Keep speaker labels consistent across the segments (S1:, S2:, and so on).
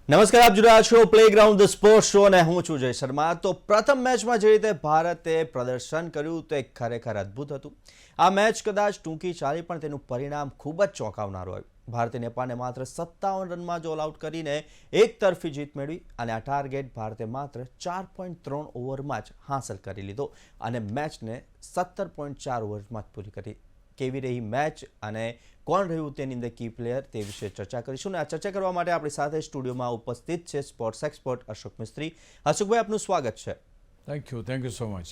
S1: નમસ્કાર, આપ જોઈ રહ્યા છો પ્લેગ્રાઉન્ડ ધ સ્પોર્ટ્સ શો અને હું છું જય શર્મા. તો પ્રથમ મેચમાં જે રીતે ભારતે પ્રદર્શન કર્યું તે ખરેખર અદ્ભુત હતું. આ મેચ કદાચ ટૂંકી ચાલી પણ તેનું પરિણામ ખૂબ જ ચોંકાવનારું આવ્યું. ભારતે નેપાળને માત્ર 57 રનમાં જ ઓલ આઉટ કરીને એક તરફી જીત મેળવી અને આ ટાર્ગેટ ભારતે માત્ર 4.3 ઓવરમાં જ હાંસલ કરી લીધો અને મેચને 17.4 ઓવરમાં જ પૂરી કરી. કેવી રહી મેચ અને કોણ રહ્યું તેની અંદર કી પ્લેયર તે વિશે ચર્ચા કરીશું અને આ ચર્ચા કરવા માટે આપણી સાથે સ્ટુડિયોમાં ઉપસ્થિત છે સ્પોર્ટ્સ એક્સપર્ટ અશોક મિસ્ત્રી. અશોકભાઈ, આપનું સ્વાગત છે.
S2: Thank you so much.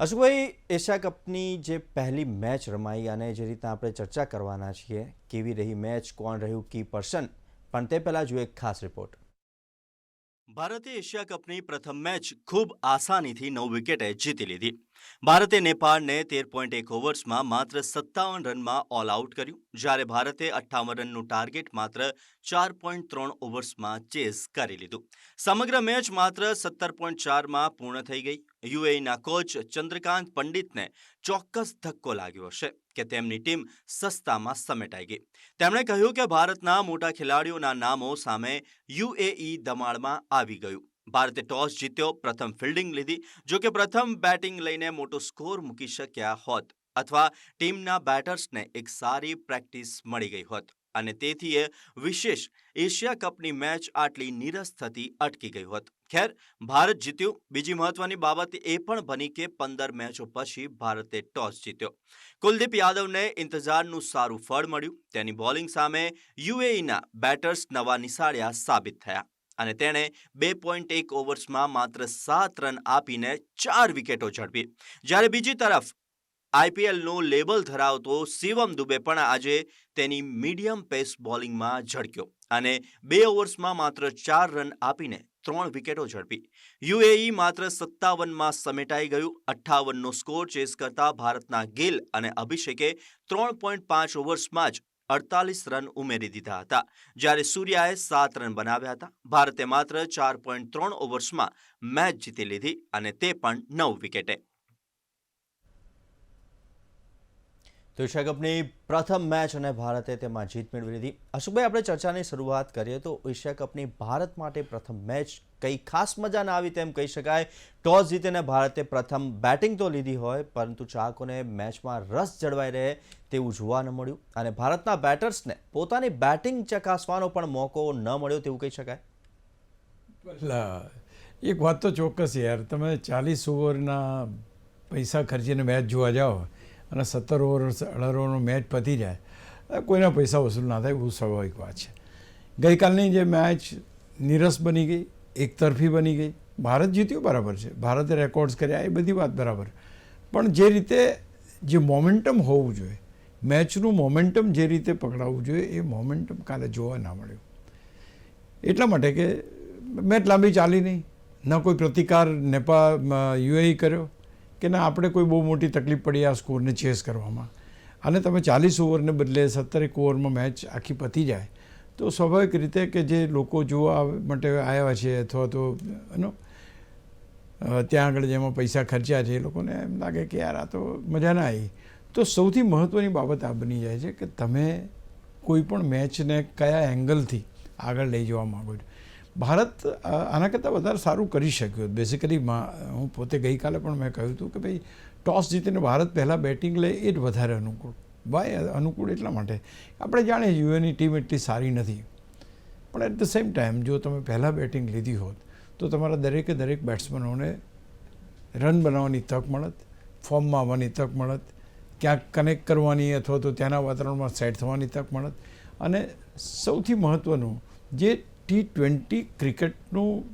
S1: અશોકભાઈ, એશિયા કપની જે પહેલી મેચ રમાઈ અને જે રીતના આપણે ચર્ચા કરવાના છીએ, કેવી રહી મેચ, કોણ રહ્યું કી પર્સન, પણ તે પહેલાં જોઈએ એક ખાસ રિપોર્ટ. ભારતે એશિયા કપની પ્રથમ મેચ ખૂબ આસાનીથી 9 વિકેટે જીતી લીધી. ભારતે નેપાળને 13.1 ઓવર્સમાં માત્ર 57 રનમાં ઓલ આઉટ કર્યું, જ્યારે ભારતે 58 રનનું ટાર્ગેટ માત્ર 4.3 ઓવર્સમાં ચેઝ કરી લીધું. સમગ્ર મેચ માત્ર 17.4માં પૂર્ણ થઈ ગઈ. યુએઈના કોચ ચંદ્રકાંત પંડિતને ચોક્કસ ધક્કો લાગ્યો હશે કે તેમની ટીમ સસ્તામાં સમેટાઈ ગઈ. તેમણે કહ્યું કે ભારતના મોટા ખેલાડીઓના નામો સામે યુએઈ દમાડમાં આવી ગયું. ભારતે ટોસ જીત્યો, પ્રથમ ફિલ્ડિંગ લીધી. જો કે પ્રથમ બેટિંગ લઈને મોટો સ્કોર મૂકી શક્યા હોત અથવા ટીમના બેટર્સને એક સારી પ્રેક્ટિસ મળી ગઈ હોત અને તેથી એ વિશેષ એશિયા કપની મેચ આટલી નીરસ થતી અટકી ગઈ હોત. ખેર, ભારત જીત્યું. બીજી મહત્વની બાબત એ પણ બની કે 15 મેચો પછી ભારતે ટોસ જીત્યો. કુલદીપ યાદવને ઇંતજારનું સારું ફળ મળ્યું. તેની બોલિંગ સામે યુએઈના બેટર્સ નવા નિશાળિયા સાબિત થયા અને તેણે 2.1 ઓવર્સમાં માત્ર 7 રન આપીને 4 વિકેટો ઝડપી. જ્યારે બીજી તરફ આઈપીએલનું લેબલ ધરાવતો શિવમ દુબે પણ આજે તેની મીડિયમ પેસ બોલિંગમાં ઝળક્યો અને 2 ઓવર્સમાં માત્ર 4 રન આપીને 3 વિકેટો ઝડપી. યુએઈ માત્ર 57માં સમેટાઈ ગયું. 58નો સ્કોર ચેસ કરતા ભારતના ગિલ અને અભિષેકે 3.5 ઓવર્સમાં જ 48 રન ઉમેરી દીધા હતા, જ્યારે સૂર્યાએ 7 રન બનાવ્યા હતા. ભારતે માત્ર 4.3 ઓવર્સમાં મેચ જીતી લીધી અને તે પણ 9 વિકેટે. તો એશિયા કપની પ્રથમ મેચ અને ભારતે તેમાં જીત મેળવી લીધી. અશોકભાઈ, આપણે ચર્ચાની શરૂઆત કરીએ તો એશિયા કપની ભારત માટે પ્રથમ મેચ કંઈ ખાસ મજા ના આવી તેમ કહી શકાય. ટોસ જીતીને ભારતે પ્રથમ બેટિંગ તો લીધી હોય, પરંતુ ચાહકોને મેચમાં રસ જળવાઈ રહે તેવું જોવા ન મળ્યું અને ભારતના બેટર્સને પોતાની બેટિંગ ચકાસવાનો પણ મોકો ન મળ્યો તેવું કહી શકાય.
S2: એક વાત તો ચોક્કસ યાર, તમે 40 ઓવરના પૈસા ખર્ચીને મેચ જોવા જાઓ અને 17 ઓવર 18 ઓવરનો મેચ પતી જાય, કોઈના પૈસા વસૂલ ના થાય, બહુ સ્વાભાવિક વાત છે. ગઈકાલની જે મેચ નીરસ બની ગઈ, એક તરફી બની ગઈ. ભારત જીત્યું બરાબર છે, ભારતે રેકોર્ડ્સ કર્યા, એ બધી વાત બરાબર, પણ જે રીતે જે મોમેન્ટમ હોવું જોઈએ, મેચનું મોમેન્ટમ જે રીતે પકડાવવું જોઈએ, એ મોમેન્ટમ કાલે જોવા ના મળ્યું. એટલા માટે કે મેચ લાંબી ચાલી નહીં, ન કોઈ પ્રતિકાર યુએઈ કર્યો કે ના આપણે કોઈ બહુ મોટી તકલીફ પડી આ સ્કોરને ચેસ કરવામાં. અને તમે 40 ઓવરને બદલે 17 ઓવરમાં મેચ આખી પતી જાય તો સ્વાભાવિક રીતે કે જે લોકો જોવા માટે આવ્યા છે અથવા તો ત્યાં આગળ જેમાં પૈસા ખર્ચ્યા છે એ લોકોને એમ લાગે કે યાર આ તો મજા ના આવી. તો સૌથી મહત્ત્વની બાબત આ બની જાય છે કે તમે કોઈ પણ મેચને કયા એંગલથી આગળ લઈ જવા માગો છો. ભારત આના કરતાં વધારે સારું કરી શક્યું. બેઝિકલી હું પોતે ગઈકાલે પણ મેં કહ્યું હતું કે ભાઈ ટોસ જીતીને ભારત પહેલાં બેટિંગ લે એ જ વધારે અનુકૂળ. અનુકૂળ એટલા માટે આપણે જાણીએ યુએની ટીમ એટલી સારી નથી, પણ એટ ધ સેમ ટાઈમ જો તમે પહેલાં બેટિંગ લીધી હોત તો તમારા દરેકે દરેક બેટ્સમેનોને રન બનાવવાની તક મળત, ફોર્મમાં આવવાની તક મળત, ક્યાંક કનેક્ટ કરવાની અથવા તો ત્યાંના વાતાવરણમાં સેટ થવાની તક મળત. અને સૌથી મહત્ત્વનું જે T20 ક્રિકેટનું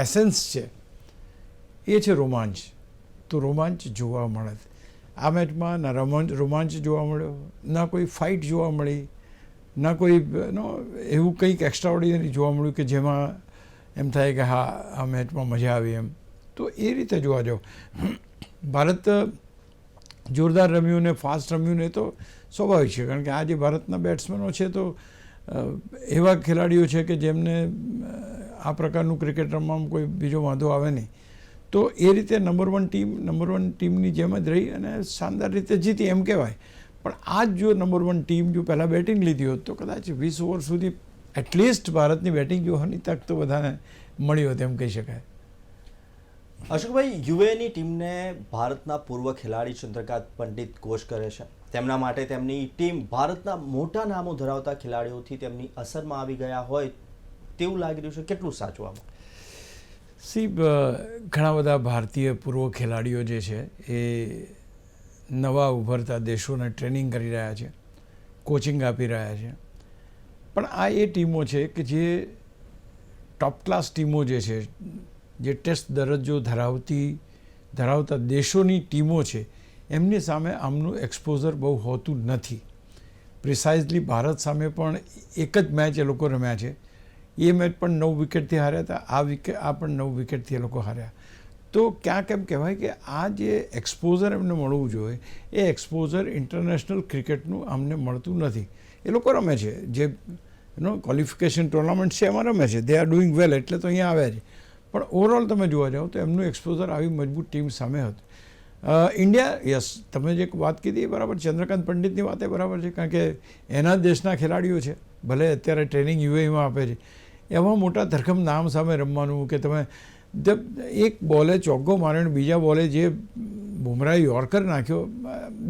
S2: એસેન્સ છે એ છે રોમાંચ. તો રોમાંચ જોવા મળે. આ મેચમાં ના રોમાંચ જોવા મળ્યો, ના કોઈ ફાઇટ જોવા મળી, ના કોઈ એવું કંઈક એક્સ્ટ્રાઓર્ડિનરી જોવા મળ્યું કે જેમાં એમ થાય કે હા આ મેચમાં મજા આવી એમ. તો એ રીતે જોવા જાઓ, ભારત જોરદાર રમ્યું ને ફાસ્ટ રમ્યું ને તો સ્વાભાવિક છે, કારણ કે આ જે ભારતના બેટ્સમેનો છે તો એવા ખેલાડીઓ છે કે જેમને આ પ્રકારનું ક્રિકેટ રમવામાં કોઈ બીજો વાંધો આવે નહીં. તો એ રીતે નંબર વન ટીમની જેમ જ રહી અને શાનદાર રીતે જીતી એમ કહેવાય. પણ આ જ જો નંબર 1 ટીમ જો પહેલાં બેટિંગ લીધી હોત તો કદાચ 20 ઓવર સુધી એટલીસ્ટ ભારતની બેટિંગ જોવાની તક તો બધાને મળી હોય તેમ કહી શકાય.
S1: અશોકભાઈ, યુએની ટીમને ભારતના પૂર્વ ખેલાડી ચંદ્રકાંત પંડિત કોચ કરે છે. તેમના માટે તેમની ટીમ ભારતના મોટા નામો ધરાવતા ખેલાડીઓથી તેમની અસરમાં આવી ગયા હોય તેવું લાગી રહ્યું છે. કેટલું સાચું આમાં?
S2: ઘણા બધા ભારતીય પૂર્વ ખેલાડીઓ જે છે એ નવા ઉભરતા દેશોને ટ્રેનિંગ કરી રહ્યા છે, કોચિંગ આપી રહ્યા છે. પણ આ એ ટીમો છે કે જે ટોપ ક્લાસ ટીમો જે છે, જે ટેસ્ટ દરજ્જો ધરાવતા દેશોની ટીમો છે, એમની સામે આમનું એક્સપોઝર બહુ હોતું નથી. પ્રિસાઇઝલી ભારત સામે પણ એક જ મેચ એ લોકો રમ્યા છે. એ મેચ પણ 9 વિકેટથી હાર્યા હતા, આ પણ 9 વિકેટથી એ લોકો હાર્યા. તો ક્યાંક એમ કહેવાય કે આ જે એક્સપોઝર એમને મળવું જોઈએ એ એક્સપોઝર ઇન્ટરનેશનલ ક્રિકેટનું આમને મળતું નથી. એ લોકો રમે છે, જે ક્વોલિફિકેશન ટુર્નામેન્ટ છે એમાં રમે છે, દે આર ડુઈંગ વેલ, એટલે તો અહીંયા આવ્યા છે. પણ ઓવરઓલ તમે જોવા જાઓ તો એમનું એક્સપોઝર આવી મજબૂત ટીમ સામે હતું. ઇન્ડિયા, યસ, તમે જે વાત કીધી એ બરાબર, ચંદ્રકાંત પંડિતની વાત એ બરાબર છે, કારણ કે એના દેશના ખેલાડીઓ છે, ભલે અત્યારે ટ્રેનિંગ યુએઈમાં આપે છે. એવા મોટા ધરખમ નામ સામે રમવાનું કે તમે એક બોલે ચોગ્ગો માર્યો, બીજા બોલે જે બુમરાહે યોર્કર નાખ્યો,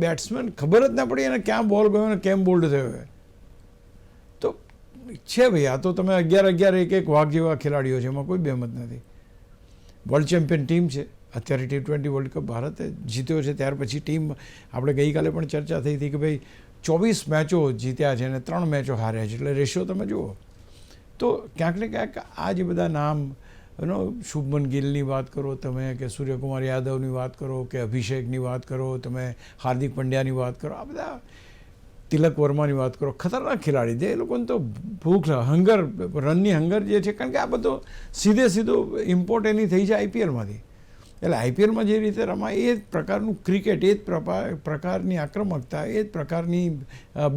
S2: બેટ્સમેન ખબર જ ના પડી એને ક્યાં બોલ ગયો અને કેમ બોલ્ડ થયો. તો છે ભાઈ, આ તો તમે 11 એક વાઘ જેવા ખેલાડીઓ છે, એમાં કોઈ બેમત નથી. વર્લ્ડ ચેમ્પિયન ટીમ છે. અત્યારે T20 વર્લ્ડ કપ ભારતે જીત્યો છે. ત્યાર પછી ટીમ, આપણે ગઈકાલે પણ ચર્ચા થઈ હતી કે ભાઈ 24 મેચો જીત્યા છે અને 3 મેચો હાર્યા છે, એટલે રેશિયો તમે જુઓ. તો ક્યાંક ને ક્યાંક આ જે બધા નામ, શુભમન ગિલની વાત કરો તમે, કે સૂર્યકુમાર યાદવની વાત કરો, કે અભિષેકની વાત કરો તમે, હાર્દિક પંડ્યાની વાત કરો, આ બધા, તિલક વર્માની વાત કરો, ખતરનાક ખેલાડી છે. એ લોકોને તો ભૂખ, હંગર, રનની હંગર જે છે, કારણ કે આ બધો સીધો ઇમ્પોર્ટ એની થઈ છે આઈપીએલમાંથી. એટલે આઈપીએલમાં જે રીતે રમાય એ જ પ્રકારનું ક્રિકેટ, એ જ પ્રકારની આક્રમકતા, એ જ પ્રકારની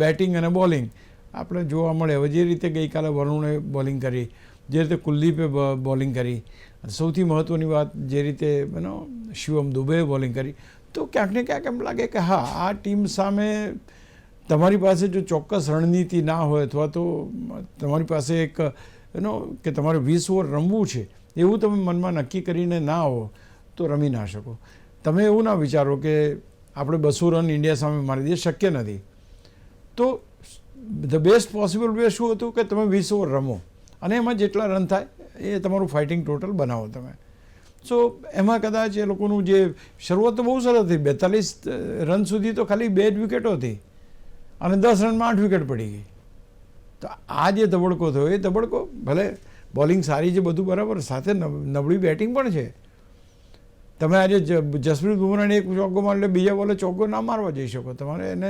S2: બેટિંગ અને બોલિંગ આપણે જોવા મળે. હવે જે રીતે ગઈકાલે વરુણે બોલિંગ કરી, જે રીતે કુલદીપે બોલિંગ કરી, સૌથી મહત્ત્વની વાત જે રીતે શિવમ દુબેએ બોલિંગ કરી, તો ક્યાંક ને ક્યાંક એમ લાગે કે હા, આ ટીમ સામે તમારી પાસે જો ચોક્કસ રણનીતિ ના હોય, અથવા તો તમારી પાસે એક કે તમારે 20 ઓવર રમવું છે એવું તમે મનમાં નક્કી કરીને ના હો તો રમી ના શકો. તમે એવું ના વિચારો કે આપણે 200 રન ઇન્ડિયા સામે મારી દઈએ, શક્ય નથી. તો ધ બેસ્ટ પોસિબલ વે શું હતું કે તમે 20 ઓવર રમો અને એમાં જેટલા રન થાય એ તમારું ફાઇટિંગ ટોટલ બનાવો તમે. સો એમાં કદાચ એ લોકોનું જે શરૂઆત તો બહુ સરસ હતી. 42 રન સુધી તો ખાલી 2 જ વિકેટો હતી અને 10 રનમાં 8 વિકેટ પડી ગઈ. તો આ જે ધબડકો થયો એ ધબડકો, ભલે બોલિંગ સારી છે, બધું બરાબર, સાથે નબળી બેટિંગ પણ છે. તમે આજે જસપ્રીત બુમરાહને એક ચોગ્ગો મારે, બીજા બોલે ચોગ્ગો ના મારવા જઈ શકો. તમારે એને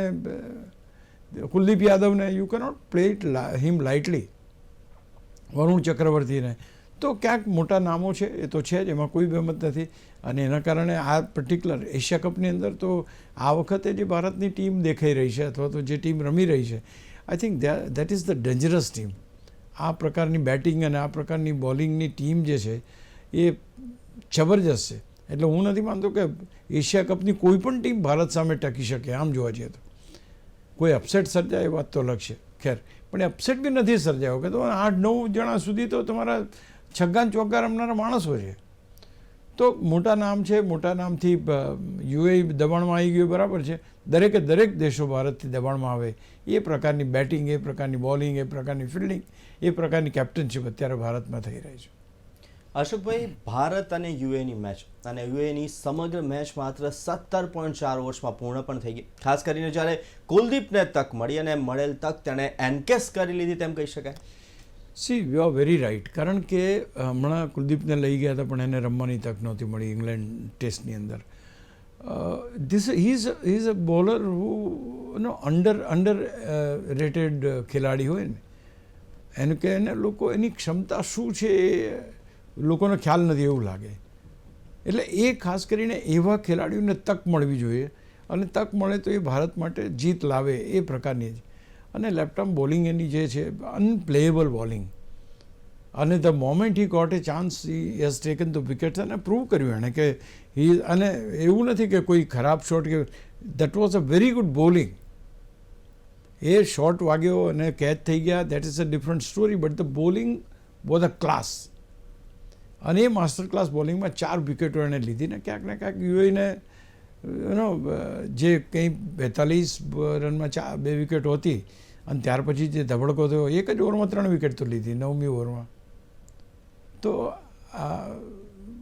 S2: કુલદીપ યાદવને you cannot play it him lightly, Varun ચક્રવર્તીને. તો ક્યાંક મોટા નામો છે, એ તો છે જ, એમાં કોઈ બેમત નથી. અને એના કારણે આ પર્ટિક્યુલર એશિયા કપની અંદર તો આ વખતે જે ભારતની ટીમ દેખાઈ રહી છે, અથવા તો જે ટીમ રમી રહી છે, I think that is the dangerous team. આ પ્રકારની બેટિંગ અને આ પ્રકારની બોલિંગની ટીમ જે છે એ જબરજસ્ત છે. એટલે હું નથી માનતો કે એશિયા કપની કોઈ પણ ટીમ ભારત સામે ટકી શકે. આમ જોવા જઈએ તો કોઈ અપસેટ સર્જાય એ વાત તો અલગ છે, ખેર, પણ એ અપસેટ બી નથી સર્જાયો કે તો 8-9 જણા સુધી તો તમારા છગ્ગા ચોગ્ગા રમનારા માણસો છે. તો મોટા નામ છે, મોટા નામથી યુએઈ દબાણમાં આવી ગયું, બરાબર છે. દરેક દેશો ભારતથી દબાણમાં આવે એ પ્રકારની બેટિંગ, એ પ્રકારની બોલિંગ, એ પ્રકારની ફિલ્ડિંગ, એ પ્રકારની કેપ્ટનશીપ અત્યારે ભારતમાં થઈ રહી છે.
S1: અશોકભાઈ, ભારત અને યુએની મેચ, અને યુએની સમગ્ર મેચ માત્ર 17.4 ઓવર્સમાં પૂર્ણ પણ થઈ ગઈ. ખાસ કરીને જ્યારે કુલદીપને તક મળી અને મળેલ તક તેણે એન્કેસ કરી લીધી તેમ કહી શકાય.
S2: See, you are very right. કારણ કે હમણાં કુલદીપને લઈ ગયા હતા પણ એને રમવાની તક નહોતી મળી ઇંગ્લેન્ડ ટેસ્ટની અંદર. He is a bowler who under rated ખેલાડી હોય ને, એને કે એને લોકો એની ક્ષમતા શું છે એ લોકોને ખ્યાલ નથી એવું લાગે. એટલે એ ખાસ કરીને એવા ખેલાડીઓને તક મળવી જોઈએ, અને તક મળે તો એ ભારત માટે જીત લાવે એ પ્રકારની જ. અને લેફ્ટ-આર્મ બોલિંગ એની જે છે, અનપ્લેએબલ બોલિંગ, અને the moment he got a chance he has taken the wickets, અને પ્રૂવ કર્યું એણે કે અને એવું નથી કે કોઈ ખરાબ શોટ, કે that was a very good bowling. એ શોટ વાગ્યો અને કેચ થઈ ગયા, that is a different story, but the bowling was a class. અને એ માસ્ટર ક્લાસ બોલિંગમાં 4 વિકેટો એણે લીધી ને ક્યાંક યુએઈને જે કંઈ 42 રનમાં 2 વિકેટો હતી અને ત્યાર પછી જે ધબડકો થયો, એક જ ઓવરમાં 3 વિકેટ તો લીધી 9મી ઓવરમાં. તો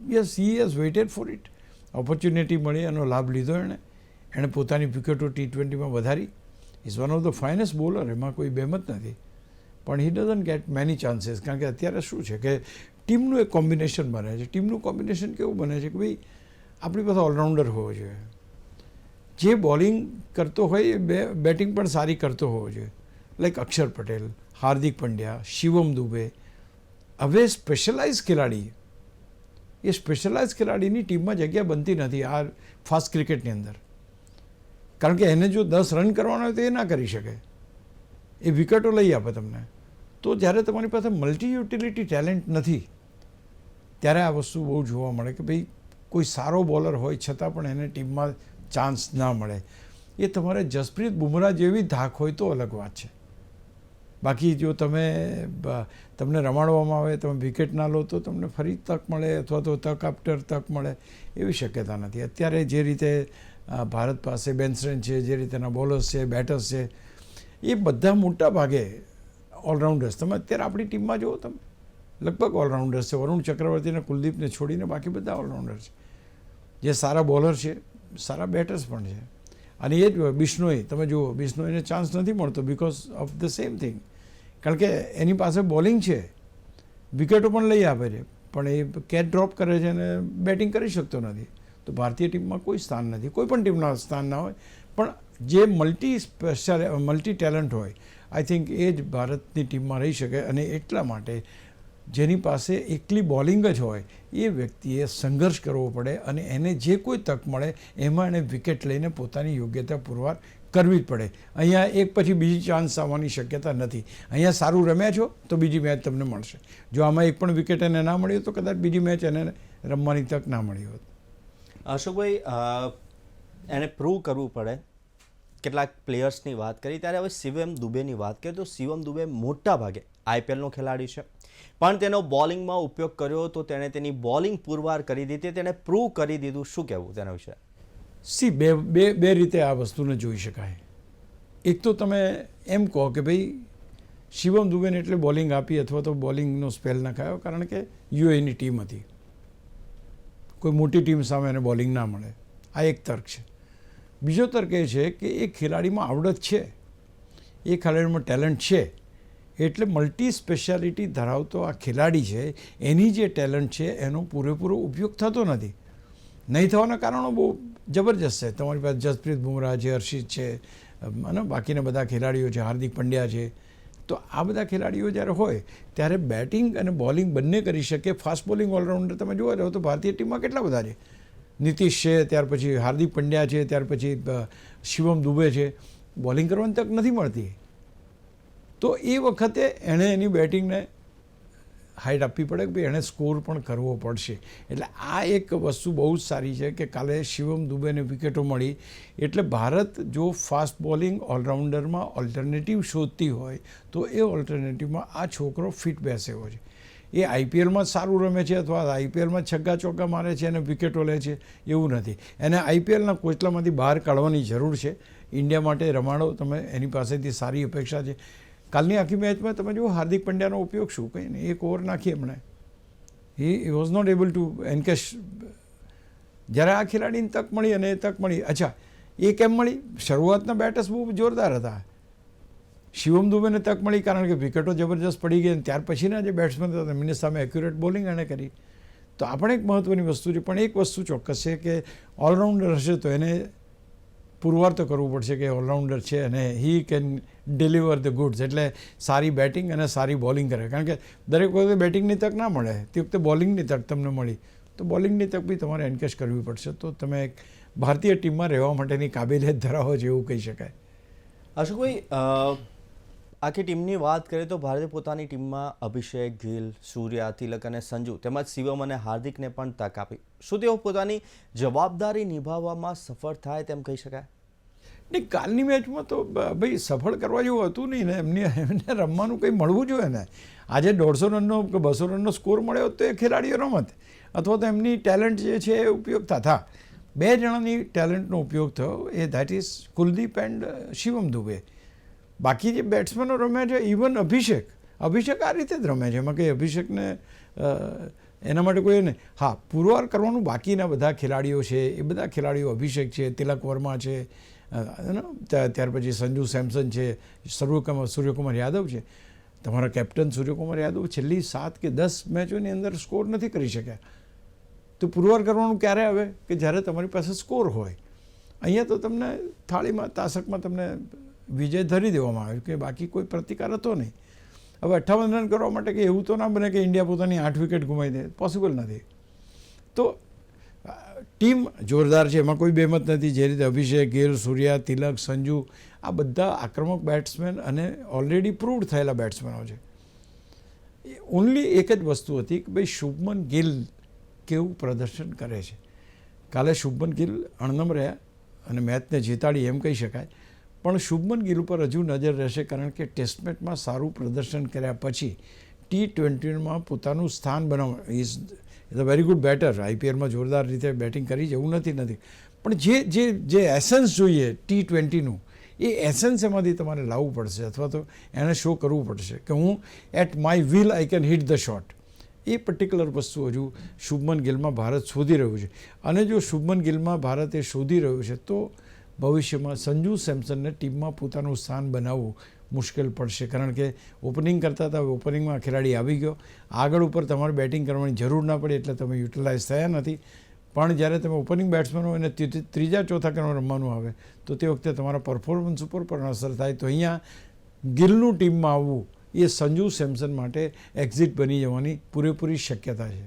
S2: yes, he has weighted four it. Opportunity મળી, એનો લાભ લીધો એણે પોતાની વિકેટો T20માં વધારી. Is one of the finest bowler, એમાં કોઈ બેમત નથી. પણ હી ડઝન્ટ ગેટ મેની ચાન્સીસ, કારણ કે અત્યારે શું છે કે ટીમનું એક કોમ્બિનેશન બને છે. ટીમનું કોમ્બિનેશન કેવું બને છે કે ભાઈ આપણી પાસે ઓલરાઉન્ડર હોવો જોઈએ, જે બોલિંગ કરતો હોય એ બેટિંગ પણ સારી કરતો હોવો જોઈએ. લાઈક અક્ષર પટેલ, હાર્દિક પંડ્યા, શિવમ દુબે. હવે સ્પેશિયલાઇઝ ખેલાડી, એ સ્પેશિયલાઇઝ ખેલાડીની ટીમમાં જગ્યા બનતી નથી આ ફાસ્ટ ક્રિકેટની અંદર, કારણ કે એને જો 10 રન કરવાનો હોય તો એ ના કરી શકે, એ વિકેટો લઈ આપે તમને. તો જ્યારે તમારી પાસે મલ્ટી યુટિલિટી ટેલેન્ટ નથી ત્યારે આ વસ્તુ બહુ જોવા મળે કે ભાઈ કોઈ સારો બોલર હોય છતાં પણ એને ટીમમાં ચાન્સ ના મળે. એ તમારે જસપ્રીત બુમરાહ જેવી ધાક હોય તો અલગ વાત છે. બાકી જો તમને રમાડવામાં આવે, તમે વિકેટ ના લો તો તમને ફરી તક મળે અથવા તો તક આફ્ટર તક મળે એવી શક્યતા નથી. અત્યારે જે રીતે ભારત પાસે બેન્સ્ટન છે, જે રીતેના બોલર્સ છે, બેટર્સ છે, એ બધા મોટા ભાગે ઓલરાઉન્ડર્સ. તમે અત્યારે આપણી ટીમમાં જુઓ, તમે લગભગ ઓલરાઉન્ડર્સ છે. વરુણ ચક્રવર્તી અને કુલદીપને છોડીને બાકી બધા ઓલરાઉન્ડર છે, જે સારા બોલર છે, સારા બેટર્સ પણ છે. અને એ જ બિશ્નોઈ, તમે જુઓ, બિશ્નોઈને ચાન્સ નથી મળતો because of the same thing, કારણ કે એની પાસે બોલિંગ છે, વિકેટો પણ લઈ આપે છે, પણ એ કેચ ડ્રોપ કરે છે અને બેટિંગ કરી શકતો નથી. તો ભારતીય ટીમમાં કોઈ સ્થાન નથી, કોઈ પણ ટીમના સ્થાન ના હોય, પણ જે મલ્ટી ટેલેન્ટ હોય, આઈ થિંક એ જ ભારતની ટીમમાં રહી શકે. અને એટલા માટે જેની પાસે એકલી બોલિંગ જ હોય એ વ્યક્તિએ સંઘર્ષ કરવો પડે અને એને જે કોઈ તક મળે એમાં એને વિકેટ લઈને પોતાની યોગ્યતા પુરવાર કરવી જ પડે. અહીંયા એક પછી બીજી ચાન્સ આવવાની શક્યતા નથી. અહીંયા સારું રમ્યા છો તો બીજી મેચ તમને મળશે. જો આમાં એક પણ વિકેટ એને ના મળી તો કદાચ બીજી મેચ એને રમવાની તક ના મળી હોત.
S1: અશોકભાઈ, એને પ્રૂવ કરવું પડે. કેટલાક પ્લેયર્સની વાત કરી ત્યારે હવે શિવમ દુબેની વાત કરીએ તો શિવમ દુબે મોટા ભાગે IPLનો ખેલાડી છે, પણ તેનો બોલિંગમાં ઉપયોગ કર્યો તો તેણે તેની બોલિંગ પુરવાર કરી દીધી, તેણે પ્રૂવ કરી દીધું. શું કહેવું તેના વિશે?
S2: સી બે રીતે આ વસ્તુને જોઈ શકાય. એક તો તમે એમ કહો કે ભાઈ શિવમ દુબેને એટલે બોલિંગ આપી અથવા તો બોલિંગનો સ્પેલ નખાયો કારણ કે યુએની ટીમ હતી, કોઈ મોટી ટીમ સામે એને બોલિંગ ના મળે. આ એક તર્ક છે. બીજો તર્ક એ છે કે એ ખેલાડીમાં આવડત છે, એ ખેલાડીમાં ટેલેન્ટ છે, એટલે મલ્ટી સ્પેશિયાલિટી ધરાવતો આ ખેલાડી છે, એની જે ટેલેન્ટ છે એનો પૂરેપૂરો ઉપયોગ થતો નથી. નહીં થવાના કારણો બહુ જબરજસ્ત છે. તમારી પાસે જસપ્રીત બુમરાહ છે, હર્ષિત છે અને બાકીના બધા ખેલાડીઓ છે, હાર્દિક પંડ્યા છે. તો આ બધા ખેલાડીઓ જ્યારે હોય ત્યારે બેટિંગ અને બોલિંગ બંને કરી શકે. ફાસ્ટ બોલિંગ ઓલરાઉન્ડર તમે જોવા જાઓ તો ભારતીય ટીમમાં કેટલા બધા છે. નીતિશ છે, ત્યાર પછી હાર્દિક પંડ્યા છે, ત્યાર પછી શિવમ દુબે છે. બોલિંગ કરવાની તક નથી મળતી. તો એ વખતે એણે એની બેટિંગને હાઇટ આપવી પડે કે ભાઈ એણે સ્કોર પણ કરવો પડશે. એટલે આ એક વસ્તુ બહુ જ સારી છે કે કાલે શિવમ દુબેને વિકેટો મળી એટલે ભારત જો ફાસ્ટ બોલિંગ ઓલરાઉન્ડરમાં ઓલ્ટરનેટિવ શોધતી હોય તો એ ઓલ્ટરનેટિવમાં આ છોકરો ફિટ બેસેવો છે. એ IPLમાં સારું રમે છે અથવા IPLમાં છગ્ગા ચોગ્ગા મારે છે અને વિકેટો લે છે એવું નથી. એને IPLના કોચલામાંથી બહાર કાઢવાની જરૂર છે. ઇન્ડિયા માટે રમાડો, તમે એની પાસેથી સારી અપેક્ષા છે. કાલની આખી મેચમાં તમે જુઓ હાર્દિક પંડ્યાનો ઉપયોગ શું, કંઈ નહીં, એક ઓવર નાખી એમણે. He was not able to encash. જ્યારે આ ખેલાડીને તક મળી અને એ તક મળી, અચ્છા એ કેમ મળી? શરૂઆતના બેટર્સ બહુ જોરદાર હતા. શિવમ દુબેને તક મળી કારણ કે વિકેટો જબરજસ્ત પડી ગઈ અને ત્યાર પછીના જે બેટ્સમેન હતા એમની સામે એક્યુરેટ બોલિંગ એણે કરી. તો આ પણ એક મહત્ત્વની વસ્તુ છે. પણ એક વસ્તુ ચોક્કસ છે કે ઓલરાઉન્ડર હશે તો એને પુરવાર તો કરવું પડશે કે ઓલરાઉન્ડર છે અને he can deliver the goods. એટલે સારી બેટિંગ અને સારી બોલિંગ કરે, કારણ કે દરેક વખતે બેટિંગની તક ના મળે, તે વખતે બોલિંગની તક તમને મળી તો બોલિંગની તક બી તમારે એન્કેશ કરવી પડશે. તો તમે એક ભારતીય ટીમમાં રહેવા માટેની કાબેલિયત ધરાવો છો એવું કહી શકાય.
S1: અશોકભાઈ, આખી ટીમની વાત કરીએ તો ભારતે પોતાની ટીમમાં અભિષેક, ગિલ, સૂર્યા, તિલક અને સંજુ તેમજ શિવમ અને હાર્દિકને પણ તક આપી. શું તેઓ પોતાની જવાબદારી નિભાવવામાં સફળ થાય તેમ કહી શકાય?
S2: નહીં, કાલની મેચમાં તો ભાઈ સફળ કરવા જેવું હતું નહીં ને, એમને રમવાનું કંઈ મળવું જોઈએ ને. આજે 150 રનનો કે 200 રનનો સ્કોર મળ્યો તો એ ખેલાડીઓ રમત, અથવા તો એમની ટેલેન્ટ જે છે એ ઉપયોગ થતા. 2 જણાની ટેલેન્ટનો ઉપયોગ થયો, એ that is Kuldeep and Shivam Dube. બાકી જે બેટ્સમેનો રમ્યા છે, ઇવન અભિષેક આ રીતે જ રમે છે, એમાં કંઈ અભિષેકને એના માટે કોઈ નહીં. હા, પુરવાર કરવાનું બાકીના બધા ખેલાડીઓ છે, એ બધા ખેલાડીઓ અભિષેક છે, તિલક વર્મા છે, ત્યાર પછી સંજુ સેમસન છે, સૂર્યકુમાર યાદવ છે. તમારા કેપ્ટન સૂર્યકુમાર યાદવ છેલ્લી 7 કે 10 મેચોની અંદર સ્કોર નથી કરી શક્યા. તો પુરવાર કરવાનું ક્યારે આવે કે જ્યારે તમારી પાસે સ્કોર હોય. અહીંયા તો તમને થાળીમાં તાસકમાં તમને વિજય ધરી દેવામાં આવ્યો કે બાકી કોઈ પ્રતિકાર હતો નહીં. હવે 58 રન કરવા માટે કે એવું તો ના બને કે ઇન્ડિયા પોતાની 8 વિકેટ ગુમાવી દે, પોસિબલ નથી. તો ટીમ જોરદાર છે, એમાં કોઈ બેમત નથી. જે રીતે અભિષેક, ગેલ, સૂર્યા, તિલક, સંજુ આ બધા આક્રમક બેટ્સમેન અને ઓલરેડી પ્રૂવડ થયેલા બેટ્સમેનો છે. ઓનલી એક જ વસ્તુ હતી કે ભાઈ શુભમન ગિલ કેવું પ્રદર્શન કરે છે. કાલે શુભમન ગિલ અણનમ રહ્યા અને મેચને જીતાડી એમ કહી શકાય, પણ શુભમન ગિલ ઉપર હજુ નજર રહેશે, કારણ કે ટેસ્ટ મેચમાં સારું પ્રદર્શન કર્યા પછી T20માં પોતાનું સ્થાન બનાવવા. Is a very good batter. IPLમાં જોરદાર રીતે બેટિંગ કરી છે એવું નથી, પણ જે એસન્સ જોઈએ T20નું, એ એસન્સ એમાંથી તમારે લાવવું પડશે, અથવા તો એને શો કરવું પડશે કે હું at my will I can hit the shot. એ પર્ટિક્યુલર વસ્તુ હજુ શુભમન ગિલમાં ભારત શોધી રહ્યું છે. અને જો શુભમન ગિલમાં ભારત એ શોધી રહ્યું છે તો ભવિષ્યમાં સંજુ સેમસનને ટીમમાં પોતાનું સ્થાન બનાવવું મુશ્કેલ પડશે, કારણ કે ઓપનિંગ કરતા હતા, ઓપનિંગમાં ખેલાડી આવી ગયો, આગળ ઉપર તમારે બેટિંગ કરવાની જરૂર ના પડે એટલે તમે યુટિલાઇઝ થયા નથી. પણ જ્યારે તમે ઓપનિંગ બેટ્સમેન હોય અને ત્રીજા ચોથા ક્રમે રમવાનું આવે તો તે વખતે તમારા પરફોર્મન્સ ઉપર પણ અસર થાય. તો અહીંયા ગિલનું ટીમમાં આવવું એ સંજુ સેમસન માટે એક્ઝિટ બની જવાની પૂરેપૂરી શક્યતા છે.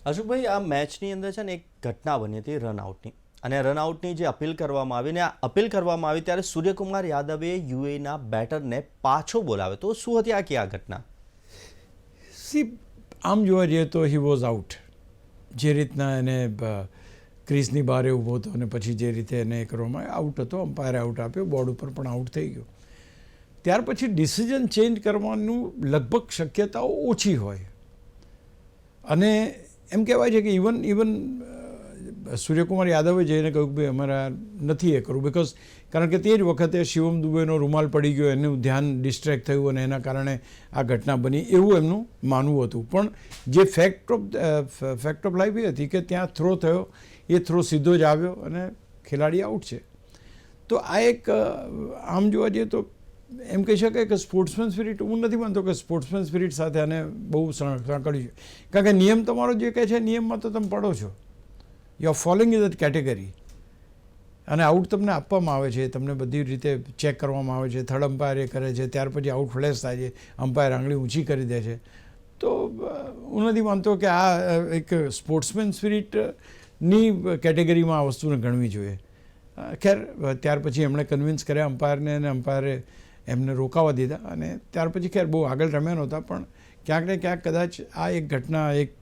S1: અશોકભાઈ, આ મેચની અંદર છે ને એક ઘટના બની હતી રનઆઉટની, અને રનઆઉટની જે અપીલ કરવામાં આવી, ને આ અપીલ કરવામાં આવી ત્યારે સૂર્યકુમાર યાદવે UAEના બેટરને પાછો બોલાવ્યો. તો શું હતી આ ઘટના?
S2: આમ જોવા જઈએ તો હી વોઝ આઉટ. જે રીતના એને ક્રીઝની બહાર ઊભો હતો અને પછી જે રીતે એને કરવામાં આઉટ હતો, અમ્પાયરે આઉટ આપ્યો, બોર્ડ ઉપર પણ આઉટ થઈ ગયો. ત્યાર પછી ડિસિઝન ચેન્જ કરવાનું લગભગ શક્યતાઓ ઓછી હોય. અને એમ કહેવાય છે કે ઇવન સૂર્યકુમાર યાદવે જઈને કહ્યું કે ભાઈ અમારા નથી એ કરવું, બિકોઝ કારણ કે તે જ વખતે શિવમ દુબેનો રૂમાલ પડી ગયો, એનું ધ્યાન ડિસ્ટ્રેક્ટ થયું અને એના કારણે આ ઘટના બની, એવું એમનું માનવું હતું. પણ જે ફેક્ટ ઓફ લાઈફ એ હતી કે ત્યાં થ્રો થયો, એ થ્રો સીધો જ આવ્યો અને ખેલાડી આઉટ છે. તો આ એક આમ જોવા જઈએ તો એમ કહી શકાય કે સ્પોર્ટ્સમેન સ્પિરિટ, હું નથી માનતો કે સ્પોર્ટ્સમેન સ્પિરિટ સાથે આને બહુ સાંકળ્યું છે, કારણ કે નિયમ તમારો જે કહે છે નિયમમાં તો તમે પડો છો, you are following in that category. અને આઉટ તમને આપવામાં આવે છે, તમને બધી રીતે ચેક કરવામાં આવે છે, થર્ડ અમ્પાયર એ કરે છે, ત્યાર પછી આઉટ ફ્લેશ થાય છે, અમ્પાયર આંગળી ઊંચી કરી દે છે. તો હું નથી માનતો કે આ એક સ્પોર્ટ્સમેન સ્પિરિટની કેટેગરીમાં આ વસ્તુને ગણવી જોઈએ. ખેર ત્યાર પછી એમણે કન્વિન્સ કર્યા અમ્પાયરને, અને અમ્પાયરે એમને રોકાવા દીધા, અને ત્યાર પછી ખેર બહુ આગળ રમ્યા નહોતા. પણ ક્યાંક ને ક્યાંક કદાચ આ એક ઘટના એક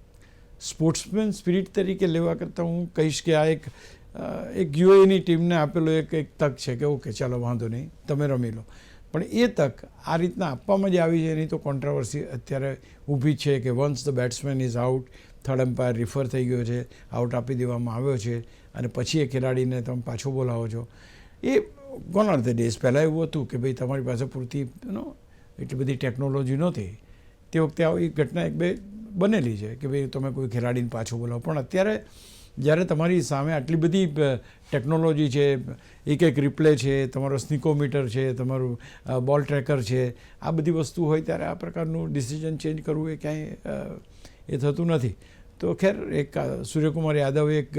S2: સ્પોર્ટ્સમેન સ્પિરિટ તરીકે લેવા કરતાં હું કહીશ કે આ એક UAEની ટીમને આપેલો એક તક છે કે ઓકે ચાલો વાંધો નહીં, તમે રમી લો. પણ એ તક આ રીતના આપવામાં જ આવી છે, એની તો કોન્ટ્રાવર્સી અત્યારે ઊભી છે કે once the batsman is out, third umpire refer થઈ ગયો છે, આઉટ આપી દેવામાં આવ્યો છે, અને પછી એ ખેલાડીને તમે પાછો બોલાવો છો. એ ગોન આર ધ ડેઝ. પહેલાં એવું હતું કે ભાઈ તમારી પાસે પૂરતી એટલી બધી ટેકનોલોજી નહોતી, તે વખતે આવી ઘટના એક બે બનેલી છે કે ભાઈ તમે કોઈ ખેલાડીને પાછો બોલાવો. પણ અત્યારે જ્યારે તમારી સામે આટલી બધી ટેકનોલોજી છે, એક રિપ્લે છે, તમારો સ્નીકોમીટર છે, તમારું બોલ ટ્રેકર છે, આ બધી વસ્તુ હોય ત્યારે આ પ્રકારનું ડિસિઝન ચેન્જ કરવું એ ક્યાંય એ થતું નથી. તો ખેર એક સૂર્યકુમાર યાદવે એક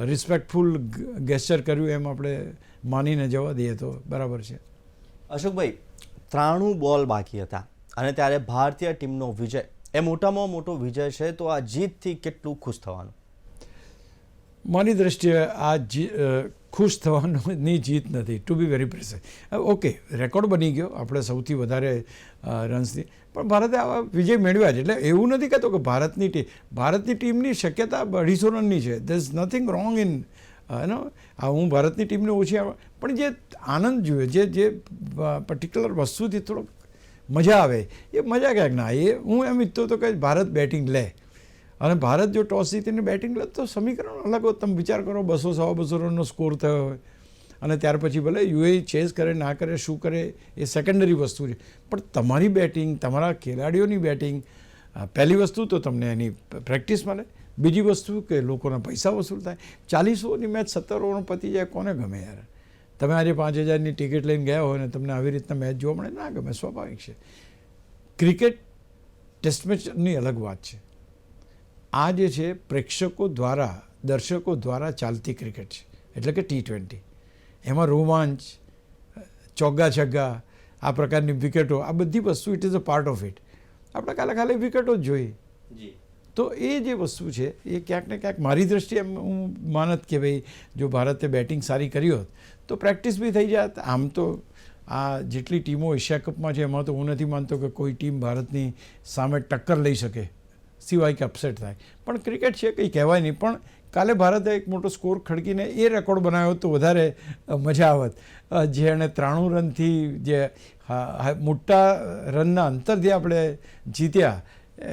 S2: રિસ્પેક્ટફુલ ગેસ્ચર કર્યું એમ આપણે માનીને જવા દઈએ તો બરાબર છે.
S1: અશોકભાઈ, 93 બોલ બાકી હતા અને ત્યારે ભારતીય ટીમનો વિજય એ મોટામાં મોટો વિજય છે. તો આ જીતથી કેટલું ખુશ થવાનું?
S2: મારી દ્રષ્ટિએ આ ખુશ થવાની જીત નથી, to be very precise. Okay, record બની ગયો આપણે સૌથી વધારે રન્સની, પણ ભારતે આવા વિજય મેળવ્યા છે. એટલે એવું નથી કહેતો કે ભારતની ટીમની શક્યતા 250 રનની છે. There is nothing wrong in એનો હું ભારતની ટીમને ઓછી પણ જે આનંદ જોઈએ જે પર્ટિક્યુલર વસ્તુથી થોડોક મજા આવે એ મજા ક્યાંક ના એ હું એમ ઈચ્છતો હતો કે ભારત બેટિંગ લે અને ભારત જો ટોસ જીતીને બેટિંગ લે તો સમીકરણ અલગ હોય. તમે વિચાર કરો 200-250 રનનો સ્કોર થયો હોય અને ત્યાર પછી ભલે યુએ ચેઝ કરે ના કરે શું કરે એ સેકન્ડરી વસ્તુ છે, પણ તમારી બેટિંગ, તમારા ખેલાડીઓની બેટિંગ, પહેલી વસ્તુ તો તમને એની પ્રેક્ટિસ મળે, બીજી વસ્તુ કે લોકોના પૈસા વસૂલ થાય. 40 ઓવરની મેચ 17 ઓવરમાં પતી જાય, કોને ગમે યાર? તમે આજે 5,000ની ટિકિટ લઈને ગયા હોય ને તમને આવી રીતના મેચ જોવા મળે, ના ગમે, સ્વાભાવિક છે. ક્રિકેટ ટેસ્ટ મેચની અલગ વાત છે. આ જે છે પ્રેક્ષકો દ્વારા, દર્શકો દ્વારા ચાલતી ક્રિકેટ છે, એટલે કે T20. એમાં રોમાંચ, ચોગ્ગા છગ્ગા, આ પ્રકારની વિકેટો, આ બધી વસ્તુ it is a part of it. આપણે ખાલી વિકેટો જ જોઈએ. તો એ જે વસ્તુ છે એ ક્યાંક ને ક્યાંક મારી દ્રષ્ટિએ હું માનત કે ભાઈ જો ભારતે બેટિંગ સારી કરી હોત તો પ્રેક્ટિસ બી થઈ જાત. આમ તો આ જેટલી ટીમો એશિયા કપમાં છે એમાં તો હું નથી માનતો કે કોઈ ટીમ ભારતની સામે ટક્કર લઈ શકે સિવાય કે અપસેટ થાય. પણ ક્રિકેટ છે કંઈ કહેવાય નહીં. પણ કાલે ભારતે એક મોટો સ્કોર ખડકીને એ રેકોર્ડ બનાવ્યો તો વધારે મજા આવત. જે એણે 93 રનથી જે મોટા રનના અંતરથી આપણે જીત્યા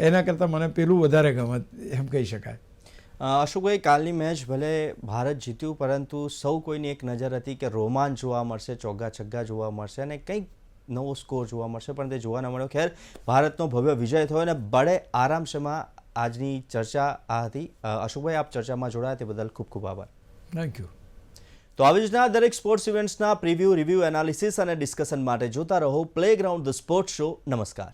S2: એના કરતાં મને પેલું વધારે ગમત એમ કહી શકાય.
S1: અશોકભાઈ, કાલની મેચ ભલે ભારત જીત્યું પરંતુ સૌ કોઈની એક નજર હતી કે રોમાંચ જોવા મળશે, ચોગ્ગા છગ્ગા જોવા મળશે અને કંઈક નવો સ્કોર જોવા મળશે, પણ તે જોવા ન મળ્યો. ખેર, ભારતનો ભવ્ય વિજય થયો અને બડે આરામશેમાં આજની ચર્ચા આ હતી. અશોકભાઈ, આપ ચર્ચામાં જોડાયા તે બદલ ખૂબ ખૂબ આભાર.
S2: Thank you.
S1: તો આવી જ દરેક સ્પોર્ટ્સ ઇવેન્ટ્સના પ્રિવ્યૂ, રિવ્યૂ, એનાલિસિસ અને ડિસ્કશન માટે જોતા રહો પ્લેગ્રાઉન્ડ ધ સ્પોર્ટ્સ શો. નમસ્કાર.